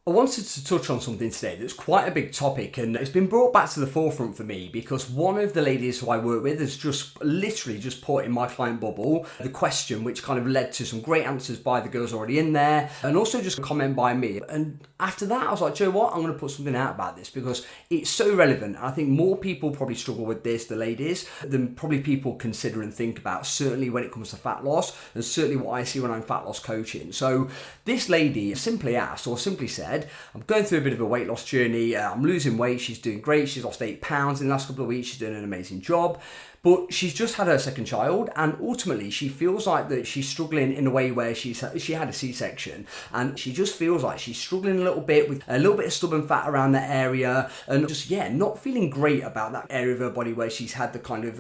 I wanted to touch on something today that's quite a big topic, and it's been brought back to the forefront for me because one of the ladies who I work with has just literally just put in my client bubble the question, which kind of led to some great answers by the girls already in there, and also just a comment by me. And after that, I was like, do you know what? I'm going to put something out about this because it's so relevant. I think more people probably struggle with this, the ladies, than probably people consider and think about, certainly when it comes to fat loss, and certainly what I see when I'm fat loss coaching. So this lady simply asked, or simply said, I'm going through a bit of a weight loss journey. I'm losing weight. She's doing great. She's lost 8 pounds in the last couple of weeks. She's doing an amazing job. But she's just had her second child, and ultimately she feels like that she's struggling in a way where she had a C-section, and she just feels like she's struggling a little bit with a little bit of stubborn fat around that area, and just not feeling great about that area of her body where she's had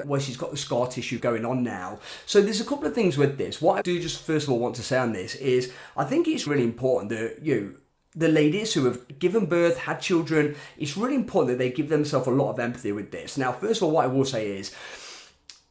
where she's got the scar tissue going on now. So there's a couple of things with this. What I do just first of all want to say on this is I think it's really important that the ladies who have given birth, had children, it's really important that they give themselves a lot of empathy with this. Now, first of all, what I will say is,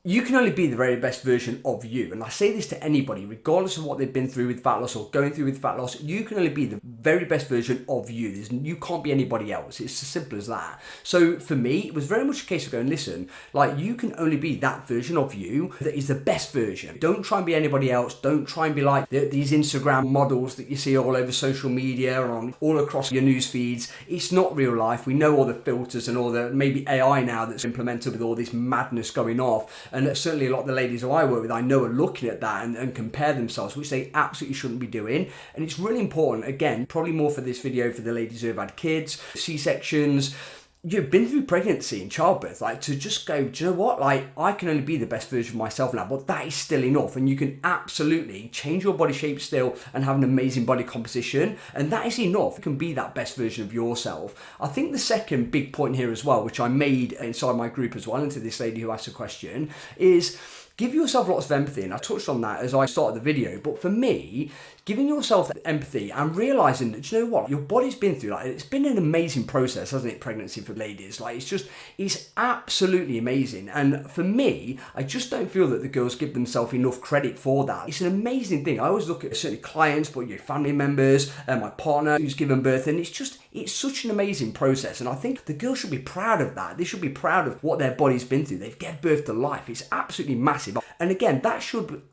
you can only be the very best version of you. And I say this to anybody, regardless of what they've been through with fat loss or going through with fat loss, you can only be the very best version of you. You can't be anybody else. It's as simple as that. So for me, it was very much a case of going, listen, like you can only be that version of you that is the best version. Don't try and be anybody else. Don't try and be like these Instagram models that you see all over social media or all across your news feeds. It's not real life. We know all the filters and all the maybe AI now that's implemented with all this madness going off. And certainly a lot of the ladies who I work with, I know are looking at that and compare themselves, which they absolutely shouldn't be doing. And it's really important, again, probably more for this video for the ladies who have had kids, C-sections, you've been through pregnancy and childbirth, like to just go, do you know what? Like I can only be the best version of myself now, but that is still enough. And you can absolutely change your body shape still and have an amazing body composition. And that is enough. You can be that best version of yourself. I think the second big point here as well, which I made inside my group as well, and to this lady who asked a question, is give yourself lots of empathy. And I touched on that as I started the video. But for me, giving yourself empathy and realizing that, you know what, your body's been through, like, it's been an amazing process, hasn't it, pregnancy for ladies? Like, it's absolutely amazing. And for me, I just don't feel that the girls give themselves enough credit for that. It's an amazing thing. I always look at certainly clients, but your family members, and my partner who's given birth, and it's such an amazing process. And I think the girls should be proud of that. They should be proud of what their body's been through. They've given birth to life. It's absolutely massive. And again, that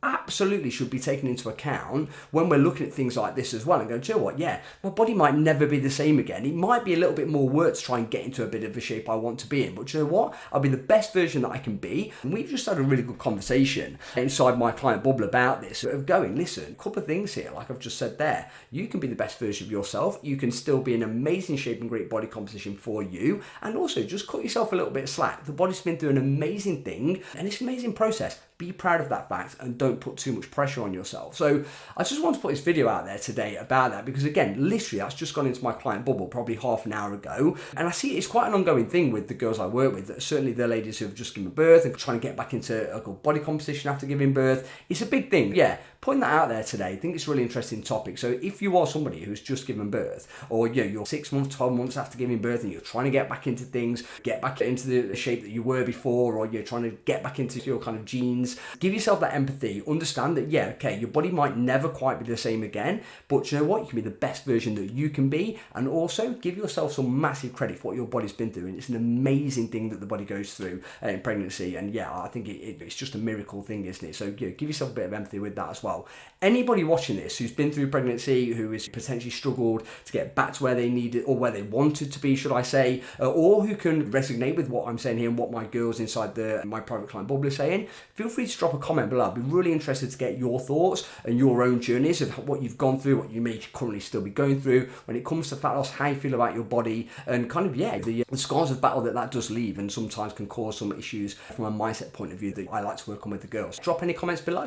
absolutely should be taken into account when we're looking at things like this as well and go, do you know what? Yeah, my body might never be the same again. It might be a little bit more work to try and get into a bit of a shape I want to be in. But do you know what? I'll be the best version that I can be. And we've just had a really good conversation inside my client bubble about this, of going, listen, a couple of things here, like I've just said there. You can be the best version of yourself. You can still be in amazing shape and great body composition for you. And also just cut yourself a little bit of slack. The body's been through an amazing thing and it's an amazing process. Be proud of that fact and don't put too much pressure on yourself. So I just want to put this video out there today about that because, again, literally that's just gone into my client bubble probably half an hour ago. And I see it's quite an ongoing thing with the girls I work with, certainly the ladies who have just given birth and trying to get back into a good body composition after giving birth. It's a big thing. Yeah, putting that out there today, I think it's a really interesting topic. So if you are somebody who's just given birth, or you're 6 months, 12 months after giving birth and you're trying to get back into things, get back into the shape that you were before, or you're trying to get back into your kind of genes, give yourself that empathy. Understand that, yeah, okay, your body might never quite be the same again, but you know what? You can be the best version that you can be, and also give yourself some massive credit for what your body's been through. And it's an amazing thing that the body goes through in pregnancy. And yeah, I think it's just a miracle thing, isn't it? So yeah, give yourself a bit of empathy with that as well. Anybody watching this who's been through pregnancy, who has potentially struggled to get back to where they needed or where they wanted to be, should I say, or who can resonate with what I'm saying here and what my girls inside my private client bubble are saying, feel free to drop a comment below. I'd be really interested to get your thoughts and your own journeys of what you've gone through, what you may currently still be going through when it comes to fat loss, how you feel about your body, and kind of, yeah, the scars of battle that does leave and sometimes can cause some issues from a mindset point of view that I like to work on with the girls. Drop any comments below.